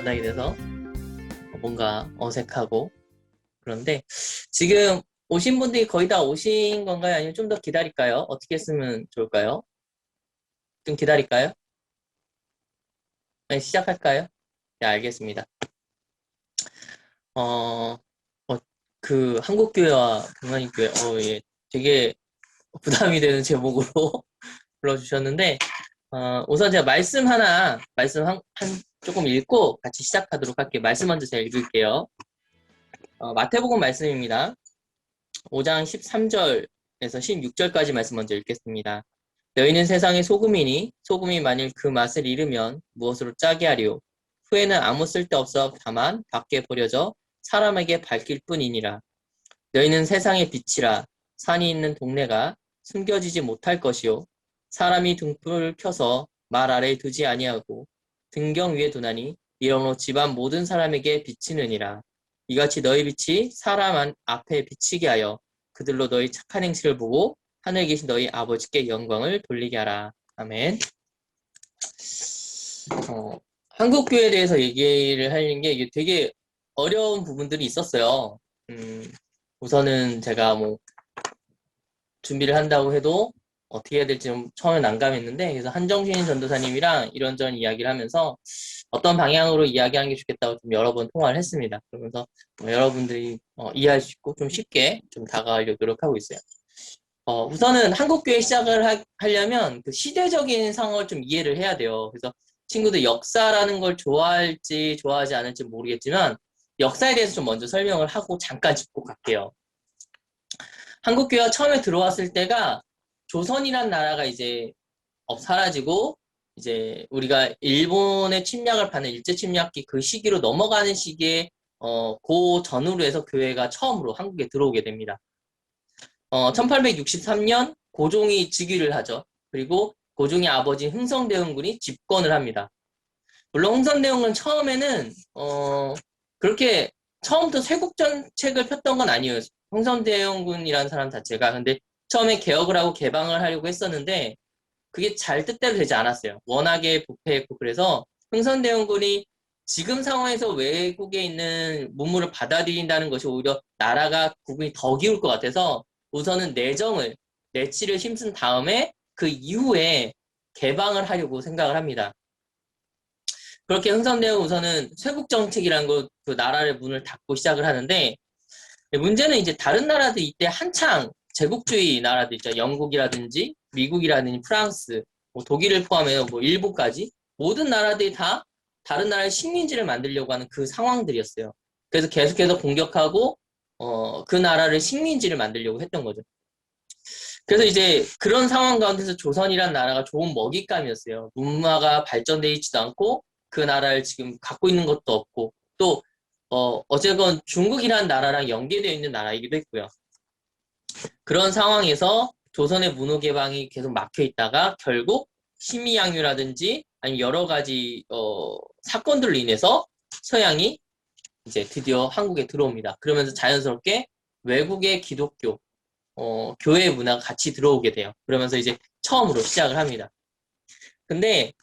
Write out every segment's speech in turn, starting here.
만나게 돼서 뭔가 어색하고 그런데 지금 오신 분들이 거의 다 오신 건가요? 아니면 좀 더 기다릴까요? 어떻게 했으면 좋을까요? 좀 기다릴까요? 네, 시작할까요? 네, 알겠습니다. 어, 그 한국교회와 동아인교회, 예, 되게 부담이 되는 제목으로 불러주셨는데, 우선 제가 말씀 조금 읽고 같이 시작하도록 할게요. 말씀 먼저 제가 읽을게요. 마태복음 말씀입니다. 5장 13절에서 16절까지 말씀 먼저 읽겠습니다. 너희는 세상의 소금이니 소금이 만일 그 맛을 잃으면 무엇으로 짜게 하리요? 후에는 아무 쓸데없어 다만 밖에 버려져 사람에게 밝힐 뿐이니라. 너희는 세상의 빛이라. 산이 있는 동네가 숨겨지지 못할 것이요. 사람이 등불을 켜서 말 아래에 두지 아니하고 등경 위에 두나니 이러므로 집안 모든 사람에게 비치느니라. 이같이 너희 빛이 사람 앞에 비치게 하여 그들로 너희 착한 행실을 보고 하늘에 계신 너희 아버지께 영광을 돌리게 하라. 아멘. 한국교회에 대해서 얘기를 하는 게 이게 되게 어려운 부분들이 있었어요. 우선은 제가 뭐 준비를 한다고 해도 어떻게 해야 될지 좀 처음에 난감했는데, 그래서 한정신 전도사님이랑 이런저런 이야기를 하면서 어떤 방향으로 이야기하는 게 좋겠다고 좀 여러 번 통화를 했습니다. 그러면서 여러분들이 이해할 수 있고 좀 쉽게 좀 다가가려고 노력하고 있어요. 우선은 한국교회 시작을 하려면 그 시대적인 상황을 좀 이해를 해야 돼요. 그래서 친구들 역사라는 걸 좋아할지 좋아하지 않을지 모르겠지만 역사에 대해서 좀 먼저 설명을 하고 잠깐 짚고 갈게요. 한국교회가 처음에 들어왔을 때가 조선이란 나라가 이제 사라지고 이제 우리가 일본의 침략을 받는 일제 침략기 그 시기로 넘어가는 시기에 그 전후로 해서 교회가 처음으로 한국에 들어오게 됩니다. 1863년 고종이 즉위를 하죠. 그리고 고종의 아버지인 흥선대원군이 집권을 합니다. 물론 흥선대원군 처음에는 그렇게 처음부터 쇄국 정책을 폈던 건 아니에요. 흥선대원군이라는 사람 자체가. 근데 처음에 개혁을 하고 개방을 하려고 했었는데 그게 잘 뜻대로 되지 않았어요. 워낙에 부패했고 그래서 흥선대원군이 지금 상황에서 외국에 있는 문물을 받아들인다는 것이 오히려 나라가 국군이 더 기울 것 같아서 우선은 내치를 힘쓴 다음에 그 이후에 개방을 하려고 생각을 합니다. 그렇게 흥선대원 우선은 쇄국정책이라는 그 나라의 문을 닫고 시작을 하는데 문제는 이제 다른 나라들 이때 한창 제국주의 나라들 있죠. 영국이라든지 미국이라든지 프랑스, 뭐 독일을 포함해서 뭐 일본까지 모든 나라들이 다 다른 나라의 식민지를 만들려고 하는 그 상황들이었어요. 그래서 계속해서 공격하고 그 나라를 식민지를 만들려고 했던 거죠. 그래서 이제 그런 상황 가운데서 조선이라는 나라가 좋은 먹잇감이었어요. 문화가 발전되어 있지도 않고 그 나라를 지금 갖고 있는 것도 없고 또 어쨌건 중국이라는 나라랑 연계되어 있는 나라이기도 했고요. 그런 상황에서 조선의 문호 개방이 계속 막혀 있다가 결국 심의양유라든지 아니 여러 가지 사건들로 인해서 서양이 이제 드디어 한국에 들어옵니다. 그러면서 자연스럽게 외국의 기독교 교회 문화가 같이 들어오게 돼요. 그러면서 이제 처음으로 시작을 합니다. 근데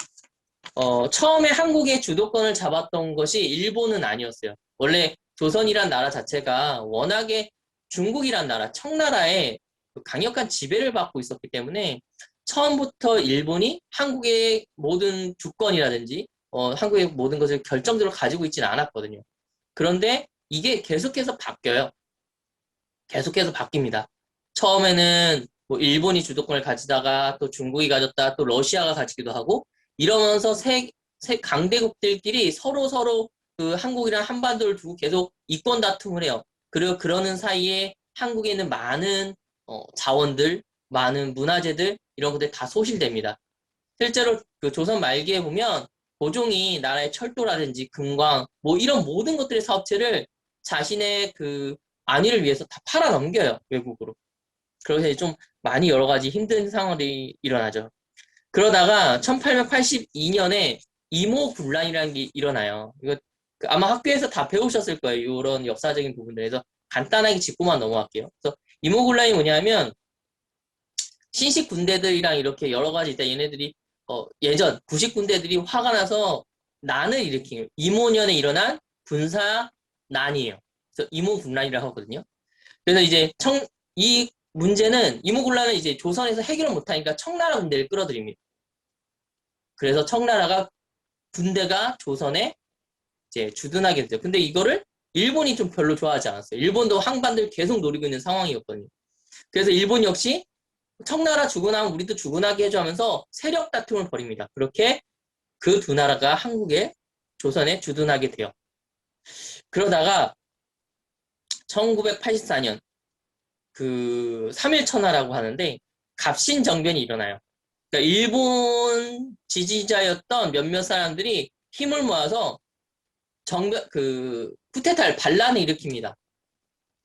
처음에 한국의 주도권을 잡았던 것이 일본은 아니었어요. 원래 조선이란 나라 자체가 워낙에 중국이란 나라, 청나라에 강력한 지배를 받고 있었기 때문에 처음부터 일본이 한국의 모든 주권이라든지 한국의 모든 것을 결정적으로 가지고 있지는 않았거든요. 그런데 이게 계속해서 바뀌어요. 계속해서 바뀝니다. 처음에는 뭐 일본이 주도권을 가지다가 또 중국이 가졌다 또 러시아가 가지기도 하고 이러면서 세 강대국들끼리 서로 그 한국이랑 한반도를 두고 계속 이권 다툼을 해요. 그리고 그러는 사이에 한국에 있는 많은 자원들, 많은 문화재들 이런 것들이 다 소실됩니다. 실제로 그 조선 말기에 보면 고종이 나라의 철도라든지 금광 뭐 이런 모든 것들의 사업체를 자신의 그 안위를 위해서 다 팔아 넘겨요, 외국으로. 그래서 좀 많이 여러 가지 힘든 상황이 일어나죠. 그러다가 1882년에 이모군란이라는 게 일어나요. 이거 아마 학교에서 다 배우셨을 거예요. 이런 역사적인 부분들에서 간단하게 짚고만 넘어갈게요. 그래서 이모군란이 뭐냐면 신식 군대들이랑 이렇게 여러 가지 있다. 얘네들이 예전 구식 군대들이 화가 나서 난을 일으킨 이모년에 일어난 군사난이에요. 그래서 이모군란이라고 하거든요. 그래서 이제 이 문제는 이모군란은 이제 조선에서 해결을 못하니까 청나라 군대를 끌어들입니다. 그래서 청나라가 군대가 조선에 이제 주둔하게 되죠. 근데 이거를 일본이 좀 별로 좋아하지 않았어요. 일본도 항반도를 계속 노리고 있는 상황이었거든요. 그래서 일본 역시 청나라 주둔하면 우리도 주둔하게 해줘 하면서 세력 다툼을 벌입니다. 그렇게 그 두 나라가 한국에 조선에 주둔하게 돼요. 그러다가 1984년 그 3.1천하라고 하는데 갑신정변이 일어나요. 그러니까 일본 지지자였던 몇몇 사람들이 힘을 모아서 쿠데타를 반란을 일으킵니다.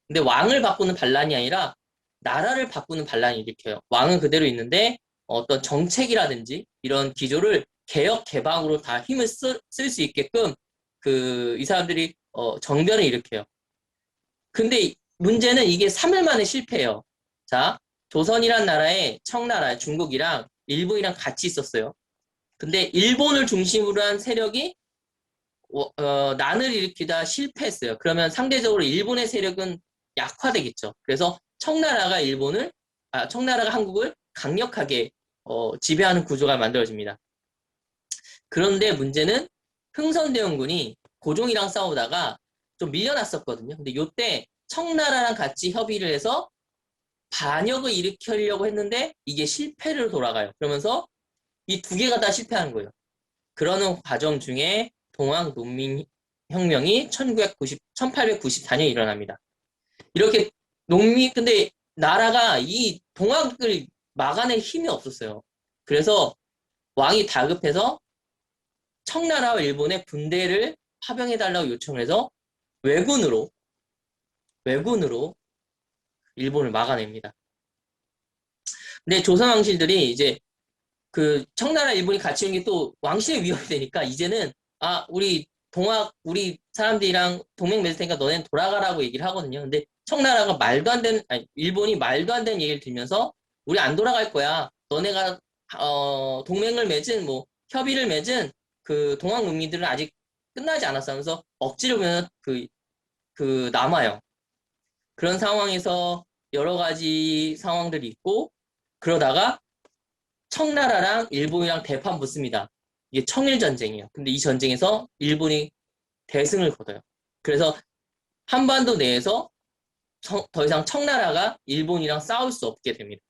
근데 왕을 바꾸는 반란이 아니라 나라를 바꾸는 반란을 일으켜요. 왕은 그대로 있는데 어떤 정책이라든지 이런 기조를 개혁 개방으로 다 힘을 쓸 수 있게끔 이 사람들이 정변을 일으켜요. 근데 문제는 이게 3일 만에 실패해요. 자, 조선이란 나라에 청나라, 중국이랑 일본이랑 같이 있었어요. 근데 일본을 중심으로 한 세력이 난을 일으키다 실패했어요. 그러면 상대적으로 일본의 세력은 약화되겠죠. 그래서 청나라가 한국을 강력하게 지배하는 구조가 만들어집니다. 그런데 문제는 흥선대원군이 고종이랑 싸우다가 좀 밀려났었거든요. 근데 이때 청나라랑 같이 협의를 해서 반역을 일으키려고 했는데 이게 실패를 돌아가요. 그러면서 이 두 개가 다 실패하는 거예요. 그러는 과정 중에 동학농민혁명이 1894년에 일어납니다. 이렇게 근데 나라가 이 동학을 막아낼 힘이 없었어요. 그래서 왕이 다급해서 청나라와 일본의 군대를 파병해달라고 요청을 해서 왜군으로 일본을 막아냅니다. 근데 조선 왕실들이 이제 그 청나라 일본이 같이 있는 게 또 왕실의 위협이 되니까 이제는 우리 사람들이랑 동맹 맺을 테니까 너네는 돌아가라고 얘기를 하거든요. 근데 청나라가 일본이 말도 안 되는 얘기를 들면서 우리 안 돌아갈 거야. 너네가 동맹을 맺은 협의를 맺은 그 동학 농민들은 아직 끝나지 않았어 하면서 억지로 그냥 남아요. 그런 상황에서 여러 가지 상황들이 있고 그러다가 청나라랑 일본이랑 대판 붙습니다. 이게 청일전쟁이에요. 근데 이 전쟁에서 일본이 대승을 거둬요. 그래서 한반도 내에서 더 이상 청나라가 일본이랑 싸울 수 없게 됩니다.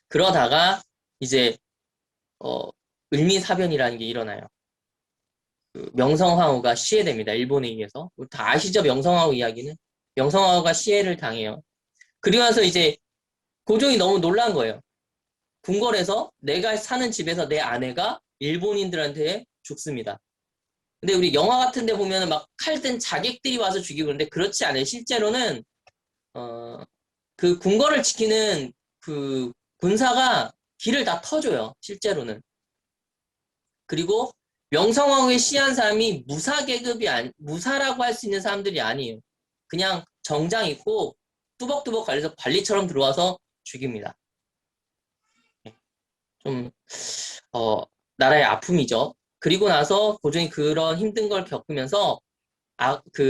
그러다가 이제 을미사변이라는 게 일어나요. 명성황후가 시해됩니다. 일본에 의해서. 다 아시죠? 명성황후 이야기는. 명성황후가 시해를 당해요. 그리고 나서 이제 고종이 너무 놀란 거예요. 궁궐에서 내가 사는 집에서 내 아내가 일본인들한테 죽습니다. 근데 우리 영화 같은 데 보면은 막 칼 든 자객들이 와서 죽이고 그러는데 그렇지 않아요. 실제로는 그 궁궐을 지키는 그 군사가 길을 다 터줘요. 실제로는. 그리고 명성황후에 시한 사람이 무사라고 할 수 있는 사람들이 아니에요. 그냥 정장 입고 뚜벅뚜벅 갈려서 관리처럼 들어와서 죽입니다. 좀 나라의 아픔이죠. 그리고 나서 고종이 그런 힘든 걸 겪으면서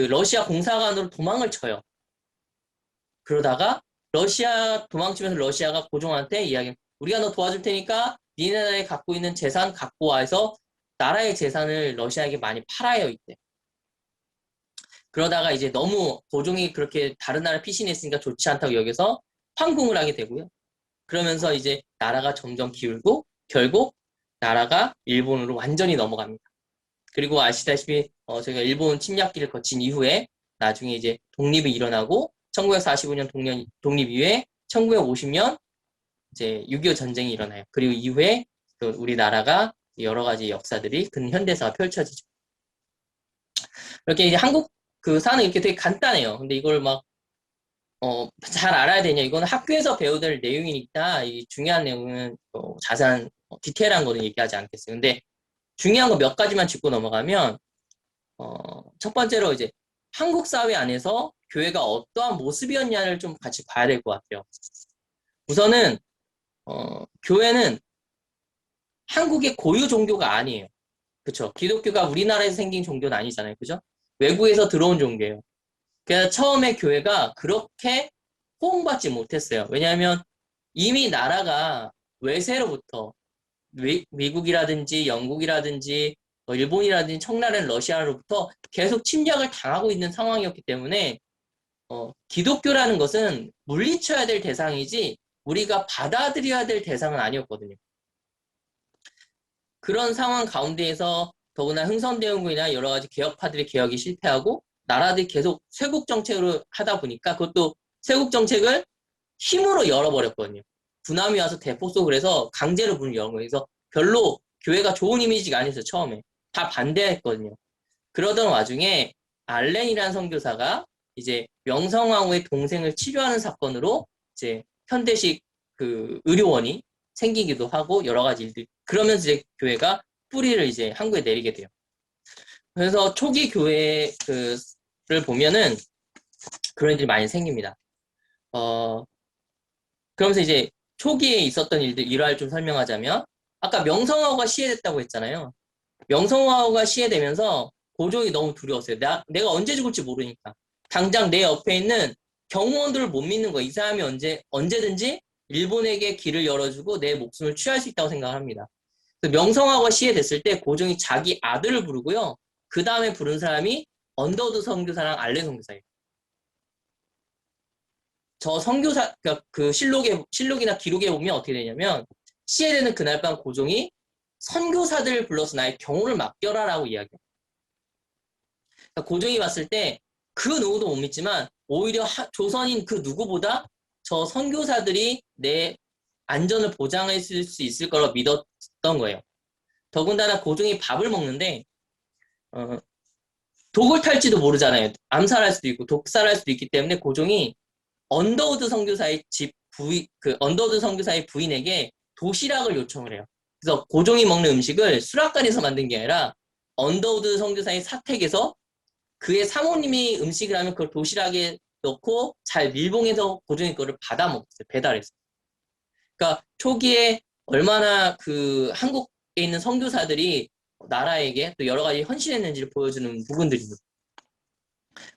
러시아 공사관으로 도망을 쳐요. 그러다가 도망치면서 러시아가 고종한테 우리가 너 도와줄 테니까 니네 나라에 갖고 있는 재산 갖고 와서 나라의 재산을 러시아에게 많이 팔아요, 이때. 그러다가 이제 너무 고종이 그렇게 다른 나라 피신했으니까 좋지 않다고 여겨서 황궁을 하게 되고요. 그러면서 이제 나라가 점점 기울고 결국 나라가 일본으로 완전히 넘어갑니다. 그리고 아시다시피 저희가 일본 침략기를 거친 이후에 나중에 이제 독립이 일어나고 1945년 독립 이후에 1950년 이제 6.25 전쟁이 일어나요. 그리고 이후에 또 우리나라가 여러 가지 역사들이 근현대사가 펼쳐지죠. 이렇게 이제 한국 그 사는 이렇게 되게 간단해요. 근데 이걸 잘 알아야 되냐. 이거는 학교에서 배워야 될 내용이니까 이 중요한 내용은 자세한 디테일한 거는 얘기하지 않겠어요. 근데 중요한 거 몇 가지만 짚고 넘어가면 첫 번째로 이제 한국 사회 안에서 교회가 어떠한 모습이었냐를 좀 같이 봐야 될 것 같아요. 우선은 교회는 한국의 고유 종교가 아니에요. 그쵸. 기독교가 우리나라에서 생긴 종교는 아니잖아요. 그죠? 외국에서 들어온 종교예요. 그래서 처음에 교회가 그렇게 호응받지 못했어요. 왜냐하면 이미 나라가 외세로부터 미국이라든지 영국이라든지 일본이라든지 청나라는 러시아로부터 계속 침략을 당하고 있는 상황이었기 때문에 기독교라는 것은 물리쳐야 될 대상이지 우리가 받아들여야 될 대상은 아니었거든요. 그런 상황 가운데에서 더구나 흥선대원군이나 여러 가지 개혁파들의 개혁이 실패하고 나라들이 계속 쇄국 정책으로 하다 보니까 그것도 쇄국 정책을 힘으로 열어버렸거든요. 군함이 와서 대폭속을 해서 강제로 문을 연 거예요. 그래서 별로 교회가 좋은 이미지가 아니었어요. 처음에. 다 반대했거든요. 그러던 와중에 알렌이라는 선교사가 이제 명성황후의 동생을 치료하는 사건으로 이제 현대식 그 의료원이 생기기도 하고 여러 가지 일들. 그러면서 이제 교회가 뿌리를 이제 한국에 내리게 돼요. 그래서 초기 교회를 보면은 그런 일들이 많이 생깁니다. 그러면서 이제 초기에 있었던 일들 일화를 좀 설명하자면 아까 명성황후가 시해됐다고 했잖아요. 명성황후가 시해되면서 고종이 너무 두려웠어요. 내가 언제 죽을지 모르니까. 당장 내 옆에 있는 경호원들을 못 믿는 거예요. 이 사람이 언제든지 일본에게 길을 열어주고 내 목숨을 취할 수 있다고 생각합니다. 명성황후가 시해됐을 때 고종이 자기 아들을 부르고요. 그 다음에 부른 사람이 언더우드 선교사랑 알렌 선교사예요. 저 선교사, 그러니까 그 실록이나 기록에 보면 어떻게 되냐면, 시해되는 그날 밤 고종이 선교사들을 불러서 나의 경호를 맡겨라라고 이야기해요. 그러니까 고종이 봤을 때 그 누구도 못 믿지만, 오히려 조선인 그 누구보다 저 선교사들이 내 안전을 보장해 줄 수 있을 거라고 믿었던 거예요. 더군다나 고종이 밥을 먹는데, 어, 독을 탈지도 모르잖아요. 암살할 수도 있고, 독살할 수도 있기 때문에 고종이 언더우드 선교사의 언더우드 선교사의 부인에게 도시락을 요청을 해요. 그래서 고종이 먹는 음식을 수락관에서 만든 게 아니라 언더우드 선교사의 사택에서 그의 사모님이 음식을 하면 그걸 도시락에 넣고 잘 밀봉해서 고종이 그거를 받아 먹었어요. 배달해서. 그러니까 초기에 얼마나 그 한국에 있는 선교사들이 나라에게 또 여러 가지 헌신했는지를 보여주는 부분들입니다.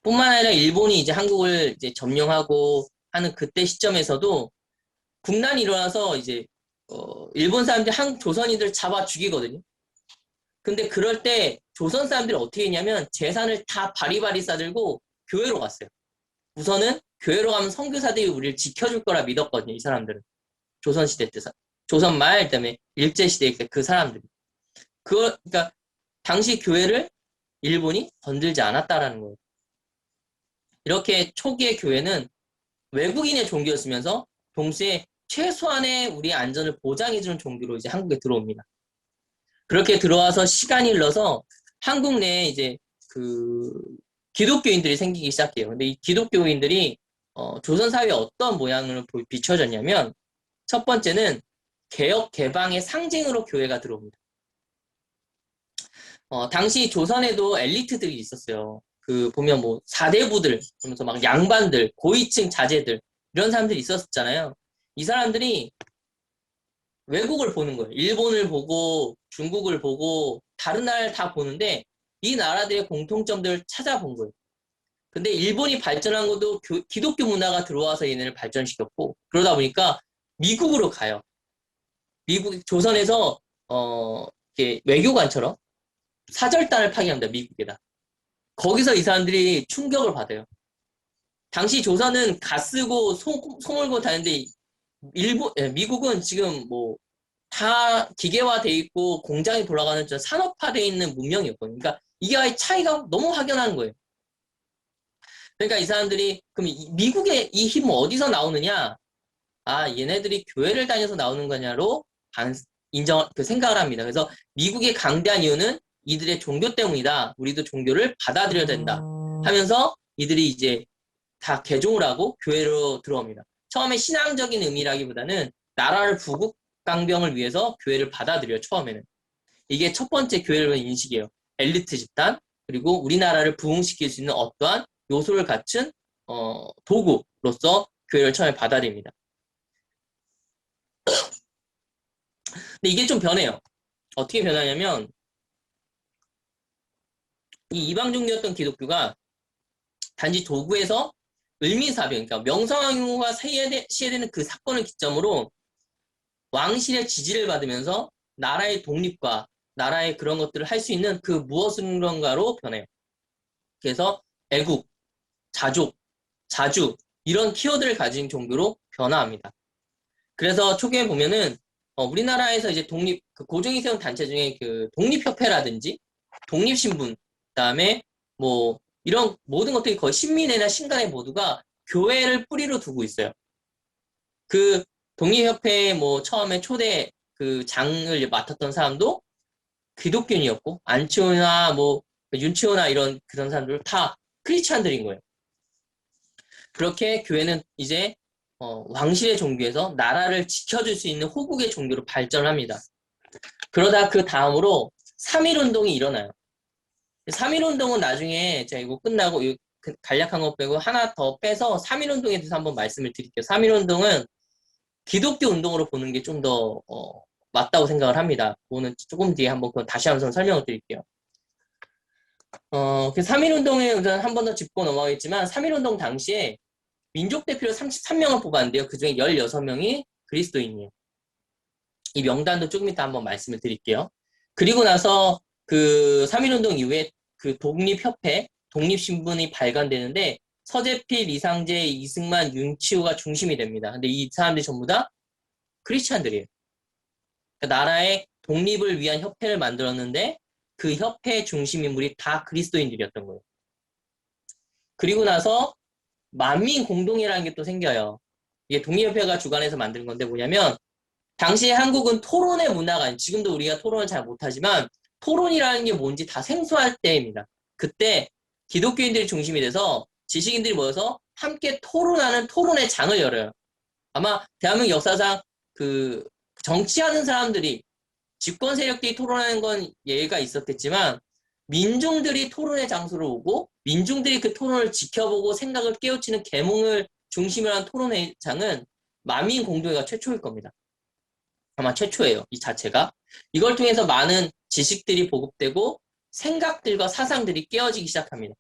뿐만 아니라 일본이 이제 한국을 이제 점령하고 하는 그때 시점에서도 국난이 일어나서 이제 일본 사람들이 조선인들 잡아 죽이거든요. 근데 그럴 때 조선 사람들이 어떻게 했냐면 재산을 다 바리바리 싸들고 교회로 갔어요. 우선은 교회로 가면 선교사들이 우리를 지켜줄 거라 믿었거든요. 이 사람들은. 조선시대 때 조선 말 그다음에 일제시대 때 그 사람들이. 그러니까 당시 교회를 일본이 건들지 않았다라는 거예요. 이렇게 초기의 교회는 외국인의 종교였으면서 동시에 최소한의 우리 안전을 보장해주는 종교로 이제 한국에 들어옵니다. 그렇게 들어와서 시간이 흘러서 한국 내에 이제 그 기독교인들이 생기기 시작해요. 근데 이 기독교인들이 조선 사회에 어떤 모양을 비춰졌냐면 첫 번째는 개혁 개방의 상징으로 교회가 들어옵니다. 당시 조선에도 엘리트들이 있었어요. 그 보면 뭐 사대부들, 그러면서 막 양반들, 고위층 자제들 이런 사람들이 있었잖아요. 이 사람들이 외국을 보는 거예요. 일본을 보고 중국을 보고 다른 나라를 다 보는데 이 나라들의 공통점들을 찾아본 거예요. 근데 일본이 발전한 것도 기독교 문화가 들어와서 얘네를 발전시켰고 그러다 보니까 미국으로 가요. 미국 조선에서 이렇게 외교관처럼 사절단을 파견합니다. 미국에다. 거기서 이 사람들이 충격을 받아요. 당시 조선은 가 쓰고 소 몰고 다녔는데 미국은 지금 뭐 다 기계화돼 있고 공장이 돌아가는 산업화돼 있는 문명이었거든요. 그러니까 이게 아예 차이가 너무 확연한 거예요. 그러니까 이 사람들이 그럼 미국의 이 힘은 어디서 나오느냐? 아, 얘네들이 교회를 다녀서 나오는 거냐로 그 생각을 합니다. 그래서 미국의 강대한 이유는 이들의 종교 때문이다. 우리도 종교를 받아들여야 된다. 하면서 이들이 이제 다 개종을 하고 교회로 들어옵니다. 처음에 신앙적인 의미라기보다는 나라를 부국 강병을 위해서 교회를 받아들여요. 처음에는. 이게 첫 번째 교회를 인식이에요. 엘리트 집단 그리고 우리나라를 부흥시킬 수 있는 어떠한 요소를 갖춘 도구로서 교회를 처음에 받아들입니다. 근데 이게 좀 변해요. 어떻게 변하냐면 이 이방종교였던 기독교가 단지 도구에서 을미사병, 그러니까 명성황후가 시해되는 그 사건을 기점으로 왕실의 지지를 받으면서 나라의 독립과 나라의 그런 것들을 할 수 있는 그 무엇인가로 변해요. 그래서 애국, 자족, 자주 이런 키워드를 가진 종교로 변화합니다. 그래서 초기에 보면은 우리나라에서 이제 그 고종이 세운 단체 중에 그 독립협회라든지 독립신분, 그다음에 뭐 이런 모든 것들이 거의 신민회나 신간회 모두가 교회를 뿌리로 두고 있어요. 그 독립협회 뭐 처음에 초대 그 장을 맡았던 사람도 기독교인이었고 안치호나 뭐 윤치호나 이런 그런 사람들 다 크리스찬들인 거예요. 그렇게 교회는 이제 왕실의 종교에서 나라를 지켜줄 수 있는 호국의 종교로 발전합니다. 그러다 그 다음으로 3.1운동이 일어나요. 3.1운동은 나중에 제가 이거 끝나고 간략한 거 빼고 하나 더 빼서 3.1운동에 대해서 한번 말씀을 드릴게요. 3.1운동은 기독교 운동으로 보는 게 좀 더 맞다고 생각을 합니다. 그거는 조금 뒤에 한번 다시 한번 설명을 드릴게요. 그 3.1운동에 우선 한 번 더 짚고 넘어가겠지만 3.1운동 당시에 민족 대표로 33명을 뽑았는데요. 그 중에 16명이 그리스도인이에요. 이 명단도 조금 이따 한번 말씀을 드릴게요. 그리고 나서 그 3.1운동 이후에 그 독립협회, 독립신분이 발간되는데 서재필, 이상재, 이승만, 윤치호가 중심이 됩니다. 근데 이 사람들이 전부 다 크리스찬들이에요. 그러니까 나라의 독립을 위한 협회를 만들었는데 그 협회의 중심 인물이 다 그리스도인들이었던 거예요. 그리고 나서 만민 공동회라는 게 또 생겨요. 이게 독립협회가 주관해서 만든 건데 뭐냐면 당시 한국은 토론의 문화가 지금도 우리가 토론을 잘 못하지만 토론이라는 게 뭔지 다 생소할 때입니다. 그때 기독교인들이 중심이 돼서 지식인들이 모여서 함께 토론하는 토론의 장을 열어요. 아마 대한민국 역사상 그 정치하는 사람들이 집권 세력들이 토론하는 건 예가 있었겠지만 민중들이 토론의 장소로 오고 민중들이 그 토론을 지켜보고 생각을 깨우치는 계몽을 중심으로 한 토론의 장은 만민 공동회가 최초일 겁니다. 아마 최초예요. 이 자체가. 이걸 통해서 많은 지식들이 보급되고 생각들과 사상들이 깨어지기 시작합니다.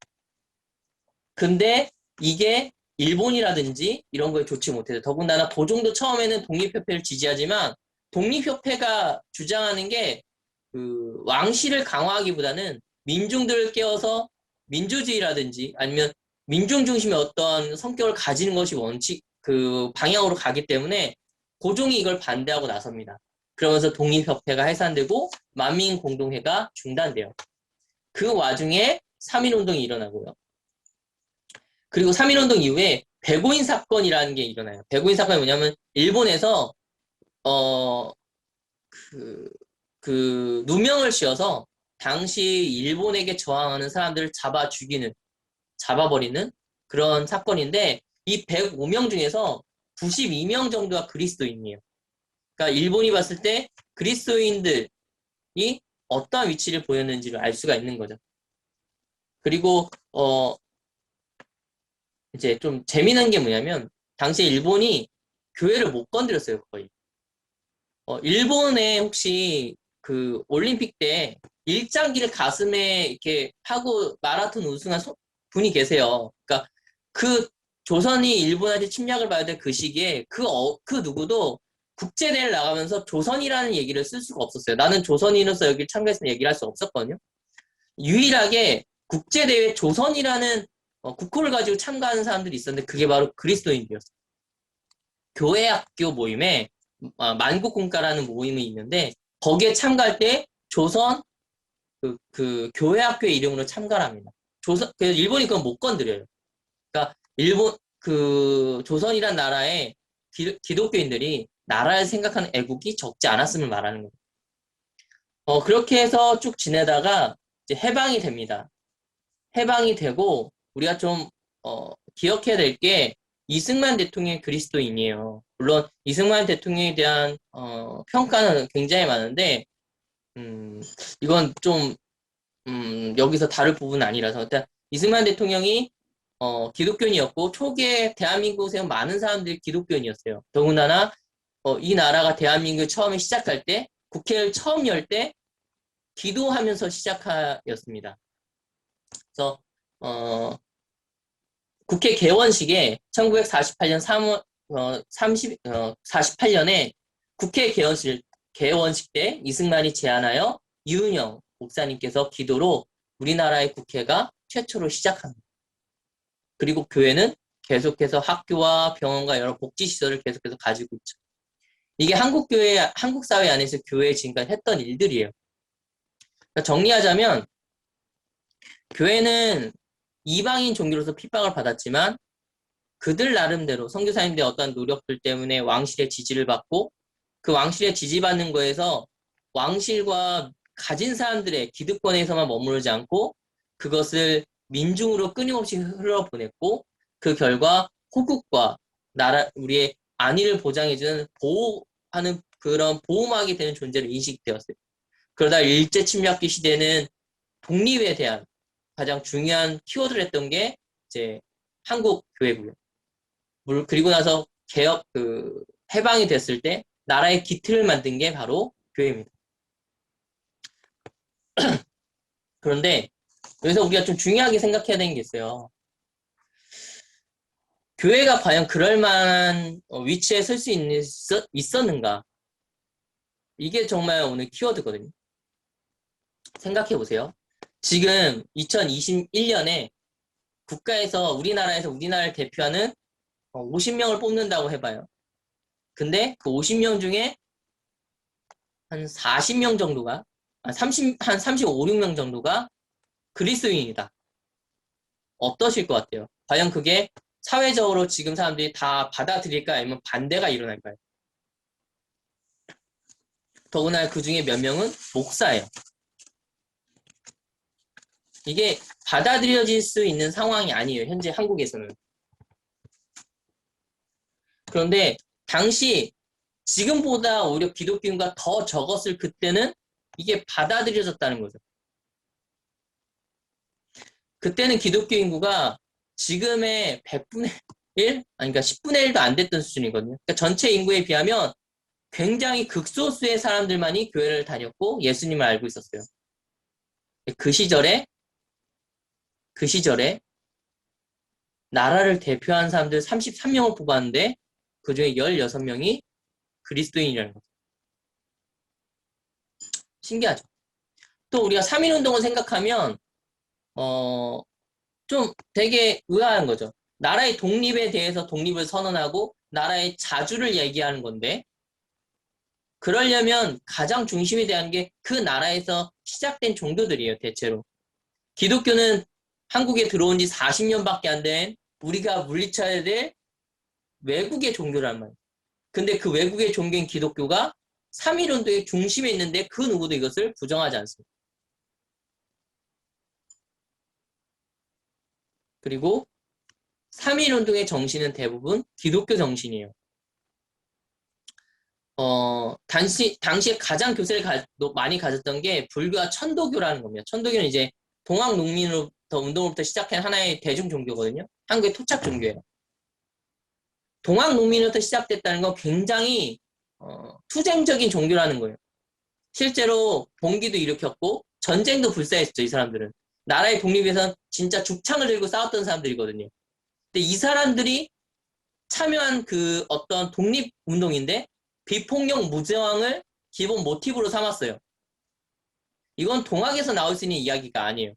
근데 이게 일본이라든지 이런 거에 좋지 못해서 더군다나 고종도 처음에는 독립협회를 지지하지만 독립협회가 주장하는 게 그 왕실을 강화하기보다는 민중들을 깨워서 민주주의라든지 아니면 민중 중심의 어떤 성격을 가지는 것이 원칙 그 방향으로 가기 때문에 고종이 이걸 반대하고 나섭니다. 그러면서 독립협회가 해산되고 만민공동회가 중단돼요. 그 와중에 3.1운동이 일어나고요. 그리고 3.1운동 이후에 백오인 사건이라는 게 일어나요. 백오인 사건이 뭐냐면 일본에서 누명을 씌워서 당시 일본에게 저항하는 사람들을 잡아버리는 그런 사건인데 이 105명 중에서 92명 정도가 그리스도인이에요. 그러니까 일본이 봤을 때 그리스도인들이 어떠한 위치를 보였는지를 알 수가 있는 거죠. 그리고 이제 좀 재미난 게 뭐냐면 당시 일본이 교회를 못 건드렸어요, 거의. 일본에 혹시 그 올림픽 때 일장기를 가슴에 이렇게 하고 마라톤 우승한 분이 계세요. 그러니까 그 조선이 일본한테 침략을 받을 때 그 시기에 그 누구도 국제대회를 나가면서 조선이라는 얘기를 쓸 수가 없었어요. 나는 조선인으로서 여기 참가해서 얘기를 할 수 없었거든요. 유일하게 국제대회 조선이라는 국호를 가지고 참가하는 사람들이 있었는데 그게 바로 그리스도인들이었어요. 교회학교 모임에 만국군가라는 모임이 있는데 거기에 참가할 때 조선 그 교회학교의 이름으로 참가를 합니다. 그래서 일본이 그건 못 건드려요. 그러니까 일본 그 조선이란 나라의 기독교인들이 나라를 생각하는 애국이 적지 않았음을 말하는 거예요. 그렇게 해서 쭉 지내다가 이제 해방이 됩니다. 해방이 되고 우리가 좀 기억해야 될 게 이승만 대통령이 그리스도인이에요. 물론 이승만 대통령에 대한 평가는 굉장히 많은데 이건 좀 여기서 다룰 부분은 아니라서 일단 이승만 대통령이 기독교인이었고 초기에 대한민국에 많은 사람들이 기독교인이었어요. 더군다나 이 나라가 대한민국을 처음에 시작할 때 국회를 처음 열 때 기도하면서 시작하였습니다. 그래서 국회 개원식에 1948년 3월 48년에 국회 개원식 때 이승만이 제안하여 이은영 목사님께서 기도로 우리나라의 국회가 최초로 시작합니다. 그리고 교회는 계속해서 학교와 병원과 여러 복지시설을 계속해서 가지고 있죠. 이게 한국 사회 안에서 교회에 지금까지 했던 일들이에요. 그러니까 정리하자면 교회는 이방인 종교로서 핍박을 받았지만 그들 나름대로 선교사님들의 어떤 노력들 때문에 왕실의 지지를 받고 그 왕실의 지지받는 거에서 왕실과 가진 사람들의 기득권에서만 머무르지 않고 그것을 민중으로 끊임없이 흘러보냈고 그 결과 호국과 우리의 안위를 보장해주는 보호하는 그런 보호막이 되는 존재로 인식되었어요. 그러다 일제 침략기 시대는 독립에 대한 가장 중요한 키워드를 했던 게 이제 한국 교회고요. 그리고 나서 해방이 됐을 때 나라의 기틀을 만든 게 바로 교회입니다. 그런데 여기서 우리가 좀 중요하게 생각해야 되는 게 있어요. 교회가 과연 그럴 만한 위치에 설 수 있었는가? 이게 정말 오늘 키워드거든요. 생각해 보세요. 지금 2021년에 우리나라에서 우리나라를 대표하는 50명을 뽑는다고 해봐요. 근데 그 50명 중에 한 40명 정도가, 한 35, 6명 정도가 그리스도인이다. 어떠실 것 같아요? 과연 그게 사회적으로 지금 사람들이 다 받아들일까? 아니면 반대가 일어날까요? 더구나 그 중에 몇 명은 목사예요. 이게 받아들여질 수 있는 상황이 아니에요. 현재 한국에서는. 그런데 당시 지금보다 오히려 기독교인가 더 적었을 그때는 이게 받아들여졌다는 거죠. 그때는 기독교 인구가 지금의 100분의 1? 아니, 그러니까 10분의 1도 안 됐던 수준이거든요. 그러니까 전체 인구에 비하면 굉장히 극소수의 사람들만이 교회를 다녔고 예수님을 알고 있었어요. 그 시절에 나라를 대표하는 사람들 33명을 뽑았는데 그 중에 16명이 그리스도인이라는 거죠. 신기하죠. 또 우리가 3.1운동을 생각하면 좀 되게 의아한 거죠. 나라의 독립에 대해서 독립을 선언하고 나라의 자주를 얘기하는 건데 그러려면 가장 중심이 되는 게 그 나라에서 시작된 종교들이에요. 대체로. 기독교는 한국에 들어온 지 40년밖에 안 된 우리가 물리쳐야 될 외국의 종교란 말이에요. 근데 그 외국의 종교인 기독교가 3.1운동의 중심에 있는데 그 누구도 이것을 부정하지 않습니다. 그리고 3.1운동의 정신은 대부분 기독교 정신이에요. 당시에 가장 교세를 많이 가졌던 게 불교와 천도교라는 겁니다. 천도교는 이제 동학 농민으로부터 운동으로부터 시작한 하나의 대중 종교거든요. 한국의 토착 종교예요. 동학 농민으로부터 시작됐다는 건 굉장히 투쟁적인 종교라는 거예요. 실제로 봉기도 일으켰고 전쟁도 불사했죠. 이 사람들은. 나라의 독립에 위해서 진짜 죽창을 들고 싸웠던 사람들이거든요. 근데 이 사람들이 참여한 그 어떤 독립운동인데 비폭력 무저항을 기본 모티브로 삼았어요. 이건 동학에서 나올 수 있는 이야기가 아니에요.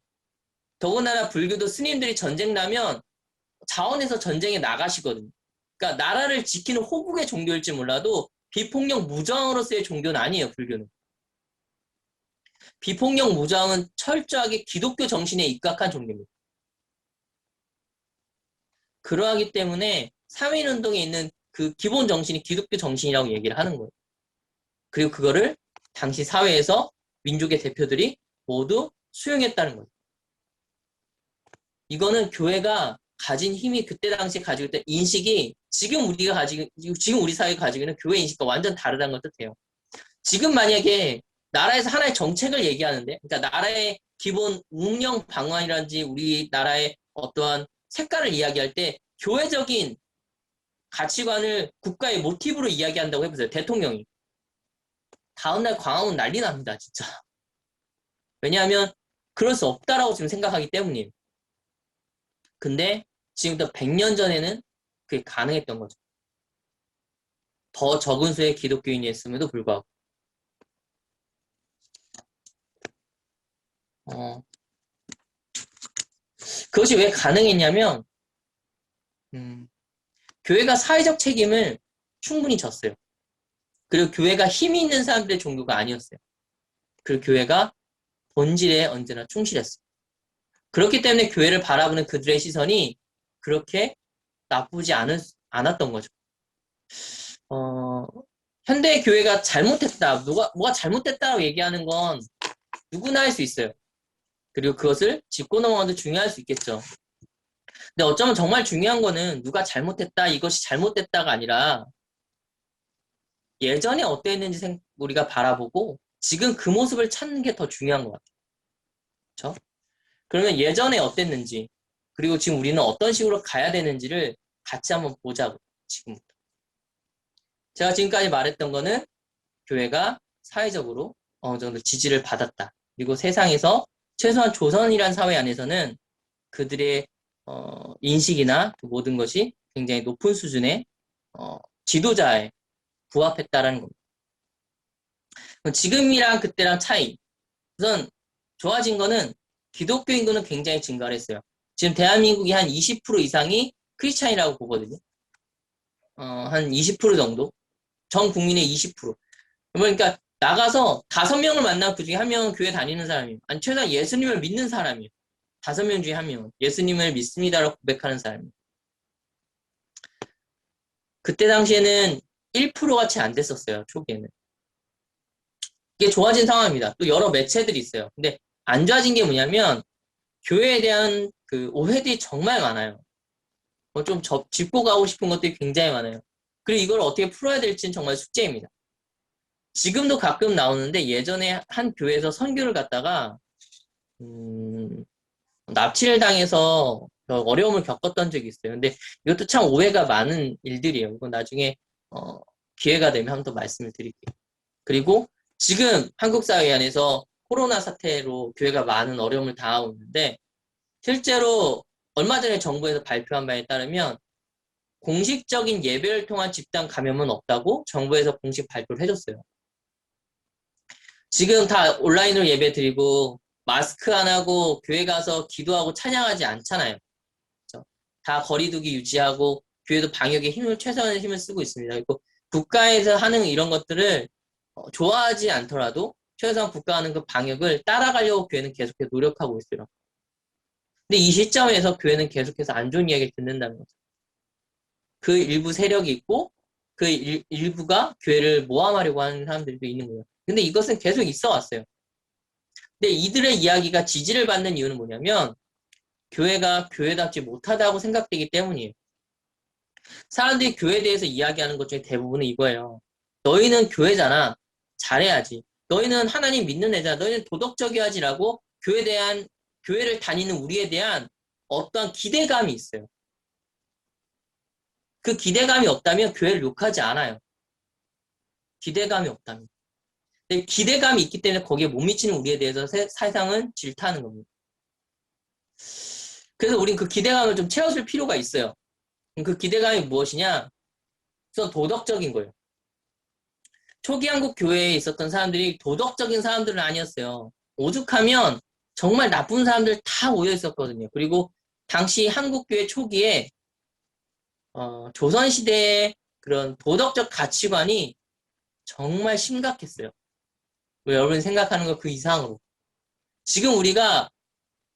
더군다나 불교도 스님들이 전쟁 나면 자원에서 전쟁에 나가시거든요. 그러니까 나라를 지키는 호국의 종교일지 몰라도 비폭력 무저항으로서의 종교는 아니에요. 불교는. 비폭력 무저항은 철저하게 기독교 정신에 입각한 종교입니다. 그러하기 때문에 3.1운동에 있는 그 기본 정신이 기독교 정신이라고 얘기를 하는 거예요. 그리고 그거를 당시 사회에서 민족의 대표들이 모두 수용했다는 거예요. 이거는 교회가 가진 힘이 그때 당시에 가지고 있던 인식이 지금 우리 사회가 가지고 있는 교회 인식과 완전 다르다는 걸 뜻해요. 지금 만약에 나라에서 하나의 정책을 얘기하는데, 그러니까 나라의 기본 운영 방안이라든지 우리나라의 어떠한 색깔을 이야기할 때 교회적인 가치관을 국가의 모티브로 이야기한다고 해보세요. 대통령이. 다음날 광화문 난리 납니다. 진짜. 왜냐하면 그럴 수 없다라고 지금 생각하기 때문이에요. 근데 지금부터 100년 전에는 그게 가능했던 거죠. 더 적은 수의 기독교인이었음에도 불구하고. 그것이 왜 가능했냐면, 교회가 사회적 책임을 충분히 졌어요. 그리고 교회가 힘이 있는 사람들의 종교가 아니었어요. 그리고 교회가 본질에 언제나 충실했어요. 그렇기 때문에 교회를 바라보는 그들의 시선이 그렇게 나쁘지 않았던 거죠. 현대 교회가 잘못했다, 뭐가 잘못됐다고 얘기하는 건 누구나 할 수 있어요. 그리고 그것을 짚고 넘어가도 중요할 수 있겠죠. 근데 어쩌면 정말 중요한 거는 누가 잘못했다, 이것이 잘못됐다가 아니라 예전에 어땠는지 우리가 바라보고 지금 그 모습을 찾는 게 더 중요한 것 같아요. 그렇죠? 그러면 예전에 어땠는지 그리고 지금 우리는 어떤 식으로 가야 되는지를 같이 한번 보자고, 지금부터. 제가 지금까지 말했던 거는 교회가 사회적으로 어느 정도 지지를 받았다. 그리고 세상에서 최소한 조선이란 사회 안에서는 그들의 인식이나 그 모든 것이 굉장히 높은 수준의 지도자에 부합했다라는 겁니다. 지금이랑 그때랑 차이. 우선 좋아진 거는 기독교 인구는 굉장히 증가를 했어요. 지금 대한민국이 한 20% 이상이 크리스찬이라고 보거든요. 한 20% 정도. 전 국민의 20%. 그러니까 나가서 5명을 만나면 그중에 1명은 교회 다니는 사람이에요. 아니, 최소한 예수님을 믿는 사람이에요. 5명 중에 1명은 예수님을 믿습니다라고 고백하는 사람이에요. 그때 당시에는 1%가 채 안 됐었어요. 초기에는. 이게 좋아진 상황입니다. 또 여러 매체들이 있어요. 근데 안 좋아진 게 뭐냐면 교회에 대한 그 오해들이 정말 많아요. 좀 짚고 가고 싶은 것들이 굉장히 많아요. 그리고 이걸 어떻게 풀어야 될지는 정말 숙제입니다. 지금도 가끔 나오는데 예전에 한 교회에서 선교를 갔다가 납치를 당해서 어려움을 겪었던 적이 있어요. 근데 이것도 참 오해가 많은 일들이에요. 이건 나중에 기회가 되면 한번 더 말씀을 드릴게요. 그리고 지금 한국 사회 안에서 코로나 사태로 교회가 많은 어려움을 당하고 있는데 실제로 얼마 전에 정부에서 발표한 바에 따르면 공식적인 예배를 통한 집단 감염은 없다고 정부에서 공식 발표를 해줬어요. 지금 다 온라인으로 예배 드리고 마스크 안 하고 교회 가서 기도하고 찬양하지 않잖아요. 그렇죠? 다 거리두기 유지하고 교회도 방역에 최선의 힘을 쓰고 있습니다. 그리고 국가에서 하는 이런 것들을 좋아하지 않더라도 최소한 국가가 하는 그 방역을 따라가려고 교회는 계속해서 노력하고 있어요. 근데 이 시점에서 교회는 계속해서 안 좋은 이야기를 듣는다는 거죠. 그 일부 세력이 있고 그 일부가 교회를 모함하려고 하는 사람들도 있는 거예요. 근데 이것은 계속 있어 왔어요. 근데 이들의 이야기가 지지를 받는 이유는 뭐냐면 교회가 교회답지 못하다고 생각되기 때문이에요. 사람들이 교회에 대해서 이야기하는 것 중에 대부분은 이거예요. 너희는 교회잖아. 잘해야지. 너희는 하나님 믿는 애잖아. 너희는 도덕적이야지라고 교회를 다니는 우리에 대한 어떠한 기대감이 있어요. 그 기대감이 없다면 교회를 욕하지 않아요. 기대감이 없다면. 근데 기대감이 있기 때문에 거기에 못 미치는 우리에 대해서 세상은 질타하는 겁니다. 그래서 우린 그 기대감을 좀 채워줄 필요가 있어요. 그 기대감이 무엇이냐? 우선 도덕적인 거예요. 초기 한국 교회에 있었던 사람들이 도덕적인 사람들은 아니었어요. 오죽하면 정말 나쁜 사람들 다 모여 있었거든요. 그리고 당시 한국 교회 초기에 조선시대의 그런 도덕적 가치관이 정말 심각했어요. 여러분이 생각하는 거 그 이상으로. 지금 우리가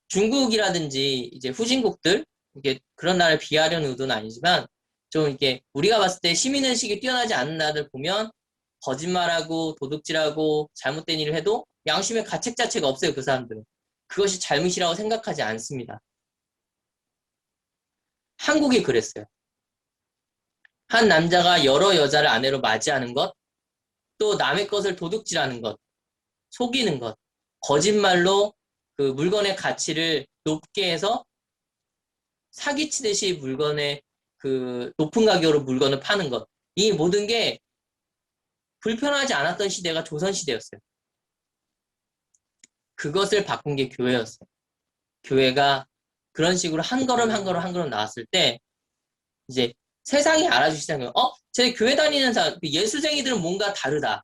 중국이라든지 이제 후진국들, 이게 그런 나라를 비하려는 의도는 아니지만, 좀 이렇게 우리가 봤을 때 시민의식이 뛰어나지 않은 나라들 보면, 거짓말하고 도둑질하고 잘못된 일을 해도 양심의 가책 자체가 없어요, 그 사람들은. 그것이 잘못이라고 생각하지 않습니다. 한국이 그랬어요. 한 남자가 여러 여자를 아내로 맞이하는 것, 또 남의 것을 도둑질하는 것, 속이는 것, 거짓말로 그 물건의 가치를 높게 해서 사기치듯이 물건의 그 높은 가격으로 물건을 파는 것. 이 모든 게 불편하지 않았던 시대가 조선시대였어요. 그것을 바꾼 게 교회였어요. 교회가 그런 식으로 한 걸음 한 걸음 한 걸음 나왔을 때 이제 세상이 알아주기 시작해요. 제 교회 다니는 사람, 예수쟁이들은 뭔가 다르다.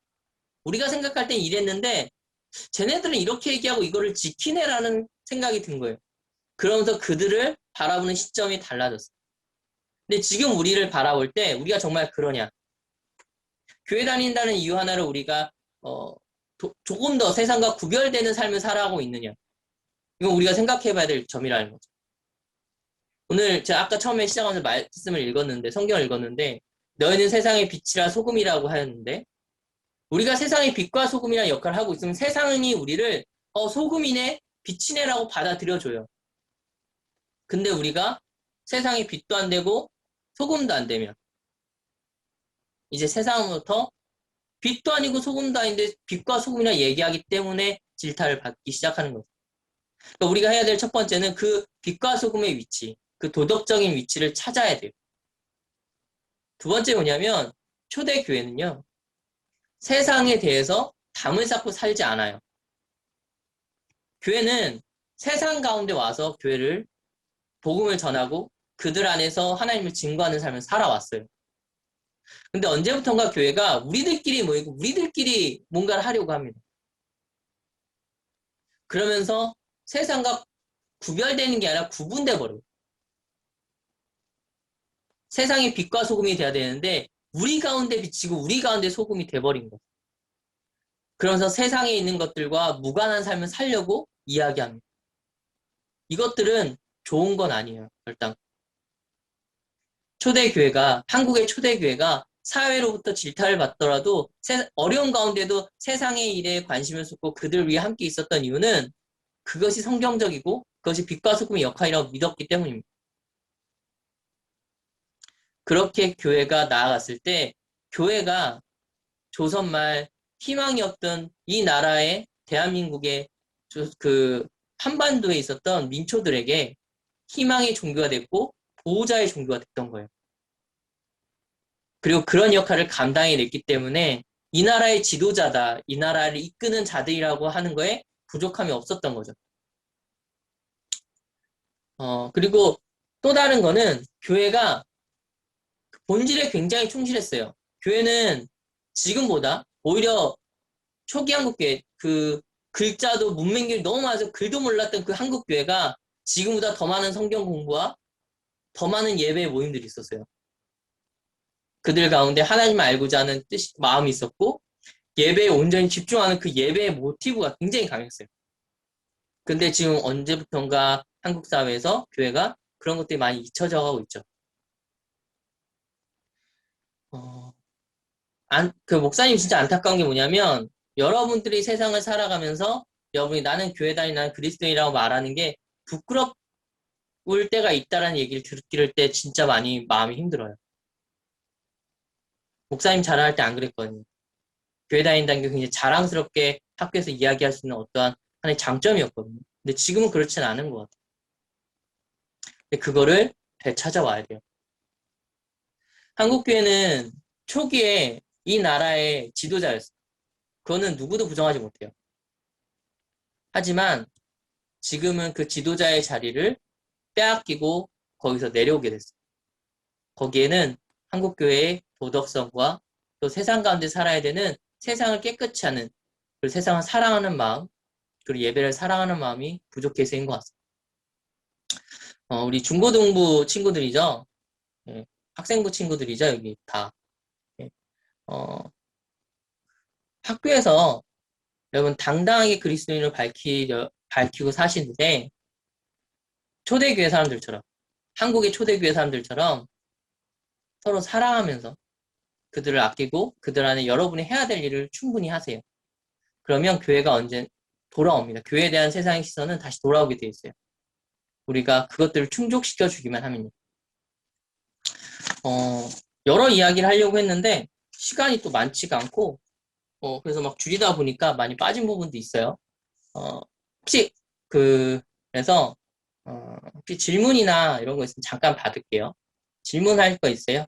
우리가 생각할 땐 이랬는데 쟤네들은 이렇게 얘기하고 이거를 지키네라는 생각이 든 거예요. 그러면서 그들을 바라보는 시점이 달라졌어요. 근데 지금 우리를 바라볼 때 우리가 정말 그러냐? 교회 다닌다는 이유 하나를 우리가 조금 더 세상과 구별되는 삶을 살아가고 있느냐? 이건 우리가 생각해 봐야 될 점이라는 거죠. 오늘 제가 아까 처음에 시작하면서 말씀을 읽었는데, 성경을 읽었는데, 너희는 세상의 빛이라 소금이라고 하였는데, 우리가 세상의 빛과 소금이라는 역할을 하고 있으면 세상이 우리를 소금이네, 빛이네라고 받아들여줘요. 근데 우리가 세상의 빛도 안 되고 소금도 안 되면 이제 세상으로부터 빛도 아니고 소금도 아닌데 빛과 소금이라 얘기하기 때문에 질타를 받기 시작하는 거죠. 그러니까 우리가 해야 될 첫 번째는 그 빛과 소금의 위치, 그 도덕적인 위치를 찾아야 돼요. 두 번째 뭐냐면 초대교회는요. 세상에 대해서 담을 쌓고 살지 않아요. 교회는 세상 가운데 와서 교회를 복음을 전하고 그들 안에서 하나님을 증거하는 삶을 살아왔어요. 근데 언제부턴가 교회가 우리들끼리 모이고 우리들끼리 뭔가를 하려고 합니다. 그러면서 세상과 구별되는 게 아니라 구분돼 버려요. 세상의 빛과 소금이 돼야 되는데 우리 가운데 비치고 우리 가운데 소금이 돼버린 거예요. 그러면서 세상에 있는 것들과 무관한 삶을 살려고 이야기합니다. 이것들은 좋은 건 아니에요. 일단 초대교회가 한국의 초대교회가 사회로부터 질타를 받더라도 어려운 가운데도 세상의 일에 관심을 쏟고 그들 위해 함께 있었던 이유는 그것이 성경적이고 그것이 빛과 소금의 역할이라고 믿었기 때문입니다. 그렇게 교회가 나아갔을 때 교회가 조선말 희망이 없던 이 나라의 대한민국의 그 한반도에 있었던 민초들에게 희망의 종교가 됐고 보호자의 종교가 됐던 거예요. 그리고 그런 역할을 감당해냈기 때문에 이 나라의 지도자다, 이 나라를 이끄는 자들이라고 하는 거에 부족함이 없었던 거죠. 그리고 또 다른 거는 교회가 본질에 굉장히 충실했어요. 교회는 지금보다 오히려 초기 한국교회 그 글자도 문맹률이 너무 많아서 글도 몰랐던 그 한국교회가 지금보다 더 많은 성경 공부와 더 많은 예배 모임들이 있었어요. 그들 가운데 하나님을 알고자 하는 마음이 있었고 예배에 온전히 집중하는 그 예배의 모티브가 굉장히 강했어요. 근데 지금 언제부턴가 한국 사회에서 교회가 그런 것들이 많이 잊혀져 가고 있죠. 그 목사님 진짜 안타까운 게 뭐냐면 여러분들이 세상을 살아가면서 여러분이 나는 교회 다니 나는 그리스도인이라고 말하는 게 부끄러울 때가 있다라는 얘기를 들을 때 진짜 많이 마음이 힘들어요. 목사님 자랑할 때 안 그랬거든요. 교회 다닌다는 게 굉장히 자랑스럽게 학교에서 이야기할 수 있는 어떠한 하나의 장점이었거든요. 근데 지금은 그렇지는 않은 것 같아요. 근데 그거를 되찾아와야 돼요. 한국교회는 초기에 이 나라의 지도자였어요. 그거는 누구도 부정하지 못해요. 하지만 지금은 그 지도자의 자리를 빼앗기고 거기서 내려오게 됐어요. 거기에는 한국교회의 도덕성과 또 세상 가운데 살아야 되는 세상을 깨끗이 하는 그리고 세상을 사랑하는 마음 그리고 예배를 사랑하는 마음이 부족해서인 것 같습니다. 우리 중고등부 친구들이죠. 예, 학생부 친구들이죠. 여기 다. 예, 어, 학교에서 여러분 당당하게 그리스도인을 밝히고 사시는데 초대교회 사람들처럼 한국의 초대교회 사람들처럼 서로 사랑하면서 그들을 아끼고 그들 안에 여러분이 해야 될 일을 충분히 하세요. 그러면 교회가 언제 돌아옵니다. 교회에 대한 세상의 시선은 다시 돌아오게 돼 있어요. 우리가 그것들을 충족시켜 주기만 하면요. 여러 이야기를 하려고 했는데 시간이 또 많지가 않고 그래서 막 줄이다 보니까 많이 빠진 부분도 있어요. 혹시 그래서 혹시 질문이나 이런 거 있으면 잠깐 받을게요. 질문할 거 있어요?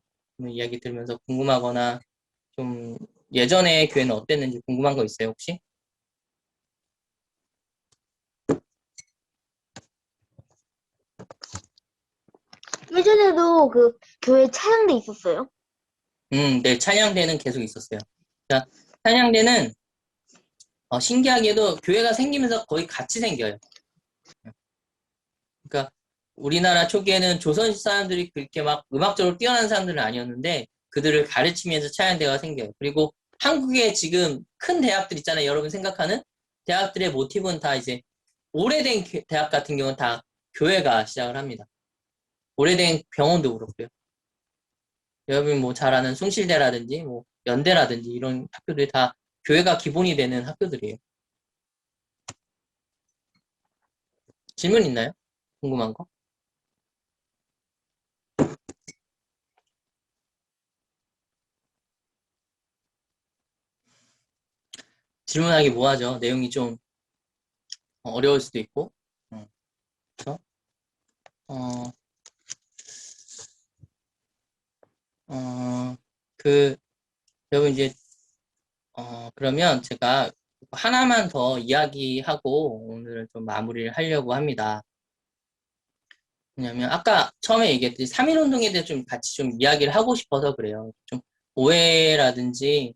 이야기 들으면서 궁금하거나 좀 예전에 교회는 어땠는지 궁금한 거 있어요, 혹시? 예전에도 그 교회 찬양대 있었어요? 네, 찬양대는 계속 있었어요. 자, 찬양대는 신기하게도 교회가 생기면서 거의 같이 생겨요. 그러니까 우리나라 초기에는 조선 사람들이 그렇게 막 음악적으로 뛰어난 사람들은 아니었는데 그들을 가르치면서 찬양대가 생겨요. 그리고 한국에 지금 큰 대학들 있잖아요. 여러분 생각하는 대학들의 모티브는 다 이제 오래된 대학 같은 경우는 다 교회가 시작을 합니다. 오래된 병원도 그렇고요. 여러분 뭐 잘 아는 숭실대라든지 뭐 연대라든지 이런 학교들이 다 교회가 기본이 되는 학교들이에요. 질문 있나요? 궁금한 거? 질문하기 뭐하죠? 내용이 좀 어려울 수도 있고. 그렇죠? 어, 어, 그, 여러분 이제, 그러면 제가 하나만 더 이야기하고 오늘 좀 마무리를 하려고 합니다. 왜냐면 아까 처음에 얘기했듯이 3.1운동에 대해 좀 같이 좀 이야기를 하고 싶어서 그래요. 좀 오해라든지,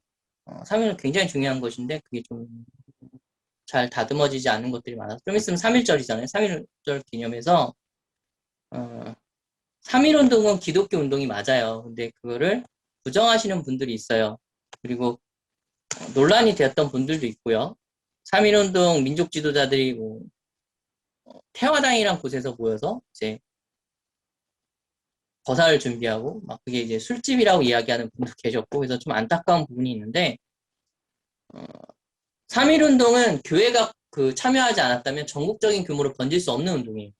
3.1은 굉장히 중요한 것인데 그게 좀 잘 다듬어지지 않는 것들이 많아서 좀 있으면 3.1절이잖아요. 3.1절 기념해서, 3.1운동은 기독교 운동이 맞아요. 근데 그거를 부정하시는 분들이 있어요. 그리고 논란이 되었던 분들도 있고요. 3.1운동 민족 지도자들이 뭐, 태화당이란 곳에서 모여서 이제 거사를 준비하고, 막 그게 이제 술집이라고 이야기하는 분도 계셨고, 그래서 좀 안타까운 부분이 있는데, 3.1운동은 교회가 참여하지 않았다면 전국적인 규모로 번질 수 없는 운동이에요.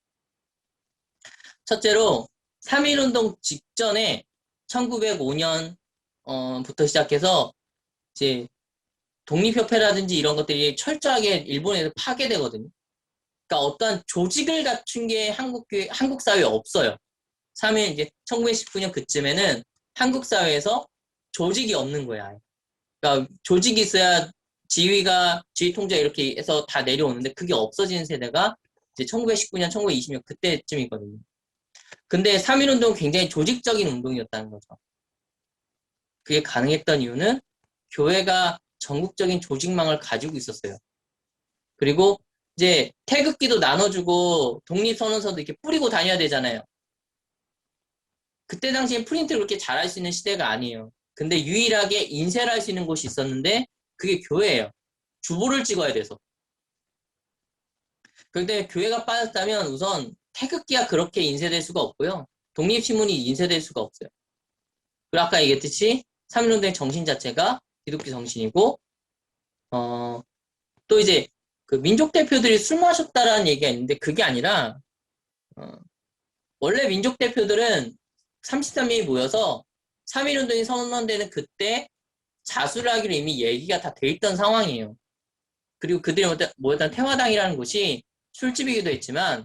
첫째로, 3.1운동 직전에 1905년, 부터 시작해서 이제 독립협회라든지 이런 것들이 철저하게 일본에서 파괴되거든요. 그러니까 어떠한 조직을 갖춘 게 한국 사회에 없어요. 3일 이제 1919년 그쯤에는 한국 사회에서 조직이 없는 거야. 그러니까 조직이 있어야 지휘 통제 이렇게 해서 다 내려오는데 그게 없어지는 세대가 이제 1919년, 1920년 그때쯤이거든요. 근데 3.1운동은 굉장히 조직적인 운동이었다는 거죠. 그게 가능했던 이유는 교회가 전국적인 조직망을 가지고 있었어요. 그리고 이제 태극기도 나눠주고 독립선언서도 이렇게 뿌리고 다녀야 되잖아요. 그때 당시엔 프린트를 그렇게 잘할 수 있는 시대가 아니에요. 근데 유일하게 인쇄를 할 수 있는 곳이 있었는데 그게 교회예요. 주보를 찍어야 돼서. 그런데 교회가 빠졌다면 우선 태극기가 그렇게 인쇄될 수가 없고요. 독립신문이 인쇄될 수가 없어요. 그리고 아까 얘기했듯이 3.1운동의 정신 자체가 기독교 정신이고 또 이제 그 민족 대표들이 술 마셨다라는 얘기가 있는데 그게 아니라 어, 원래 민족 대표들은 33명이 모여서 3.1운동이 선언되는 그때 자수를 하기로 이미 얘기가 다 돼 있던 상황이에요. 그리고 그들이 모였던 태화당이라는 곳이 술집이기도 했지만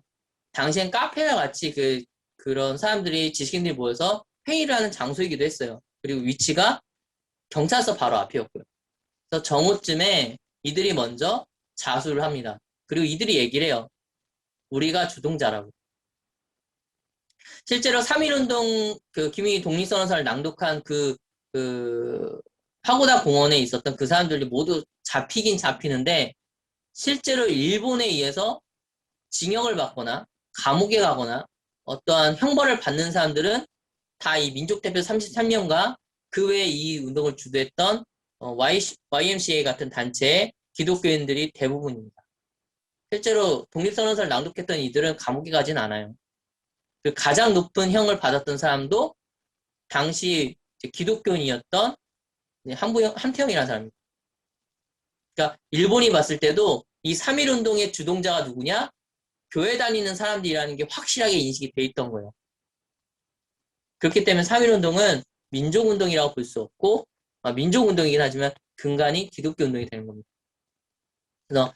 당시엔 카페와 같이 그런 사람들이 지식인들이 모여서 회의를 하는 장소이기도 했어요. 그리고 위치가 경찰서 바로 앞이었고요. 그래서 정오쯤에 이들이 먼저 자수를 합니다. 그리고 이들이 얘기를 해요. 우리가 주동자라고. 실제로 3.1운동 김일이 독립선언서를 낭독한 파고다 공원에 있었던 그 사람들이 모두 잡히긴 잡히는데 실제로 일본에 의해서 징역을 받거나 감옥에 가거나 어떠한 형벌을 받는 사람들은 다 이 민족대표 33명과 그 외에 이 운동을 주도했던 YMCA 같은 단체의 기독교인들이 대부분입니다. 실제로 독립선언서를 낭독했던 이들은 감옥에 가진 않아요. 그 가장 높은 형을 받았던 사람도 당시 기독교인이었던 한태영이라는 사람입니다. 그러니까 일본이 봤을 때도 이 3.1운동의 주동자가 누구냐? 교회 다니는 사람들이라는 게 확실하게 인식이 돼 있던 거예요. 그렇기 때문에 3.1운동은 민족운동이라고 볼 수 없고 민족운동이긴 하지만 근간이 기독교운동이 되는 겁니다. 그래서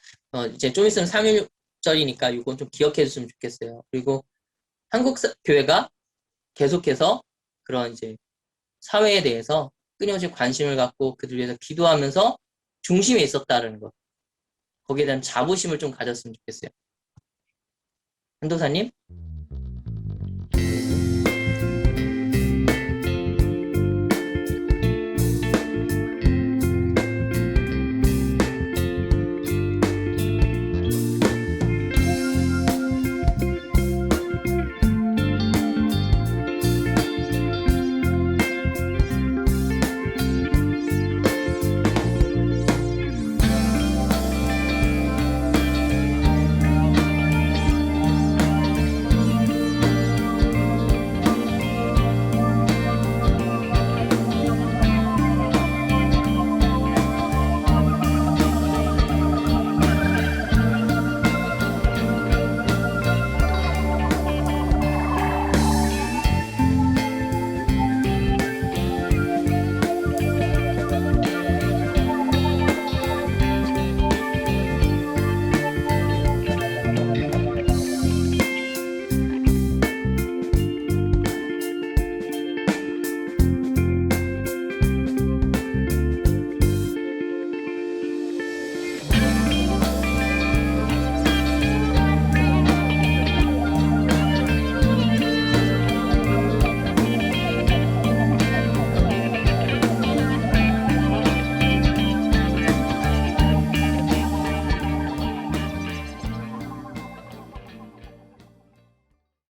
이제 좀 있으면 3.1절이니까 이건 좀 기억해 줬으면 좋겠어요. 그리고 한국 교회가 계속해서 그런 이제 사회에 대해서 끊임없이 관심을 갖고 그들 위해서 기도하면서 중심에 있었다는 것. 거기에 대한 자부심을 좀 가졌으면 좋겠어요. 한도사님?